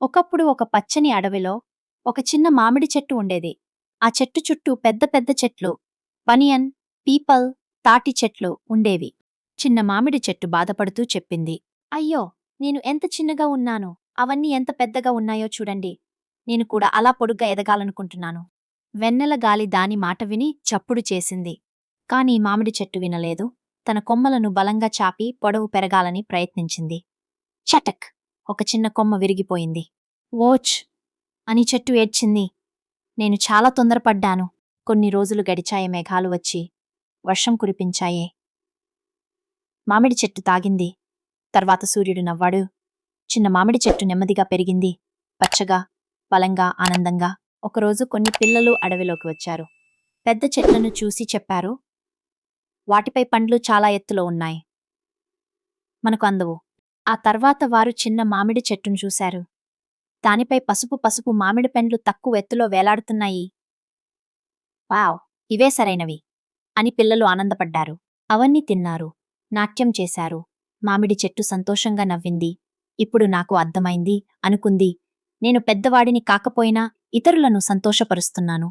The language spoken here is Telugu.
ఒకప్పుడు ఒక పచ్చని అడవిలో ఒక చిన్న మామిడి చెట్టు ఉండేది. ఆ చెట్టు చుట్టూ పెద్ద పెద్ద చెట్లు, బనియన్, పీపల్, తాటి చెట్లు ఉండేవి. చిన్న మామిడి చెట్టు బాధపడుతూ చెప్పింది, అయ్యో, నేను ఎంత చిన్నగా ఉన్నానో, అవన్నీ ఎంత పెద్దగా ఉన్నాయో చూడండి. నేను కూడా అలా పొడుగ్గా ఎదగాలనుకుంటున్నాను. వెన్నెల గాలి దాని మాట విని చప్పుడు చేసింది. కాని మామిడి చెట్టు వినలేదు. తన కొమ్మలను బలంగా చాపి పొడవు పెరగాలని ప్రయత్నించింది. చటక్! ఒక చిన్న కొమ్మ విరిగిపోయింది. ఓచ్! అని చెట్టు ఏడ్చింది. నేను చాలా తొందరపడ్డాను. కొన్ని రోజులు గడిచాయే, మేఘాలు వచ్చి వర్షం కురిపించాయే. మామిడి చెట్టు తాగింది. తర్వాత సూర్యుడు నవ్వాడు. చిన్న మామిడి చెట్టు నెమ్మదిగా పెరిగింది. పచ్చగా, బలంగా, ఆనందంగా. ఒకరోజు కొన్ని పిల్లలు అడవిలోకి వచ్చారు. పెద్ద చెట్లను చూసి చెప్పారు, వాటిపై పండ్లు చాలా ఎత్తులో ఉన్నాయి. మనకు అందవు. ఆ తర్వాత వారు చిన్న మామిడి చెట్టును చూశారు. దానిపై పసుపు పసుపు మామిడి పెండ్లు తక్కువ ఎత్తులో వేలాడుతున్నాయి. వావ్! ఇవే సరైనవి అని పిల్లలు ఆనందపడ్డారు. అవన్నీ తిన్నారు, నాట్యం చేశారు. మామిడి చెట్టు సంతోషంగా నవ్వింది. ఇప్పుడు నాకు అర్థమైంది అనుకుంది. నేను పెద్దవాడిని కాకపోయినా ఇతరులను సంతోషపరుస్తున్నాను.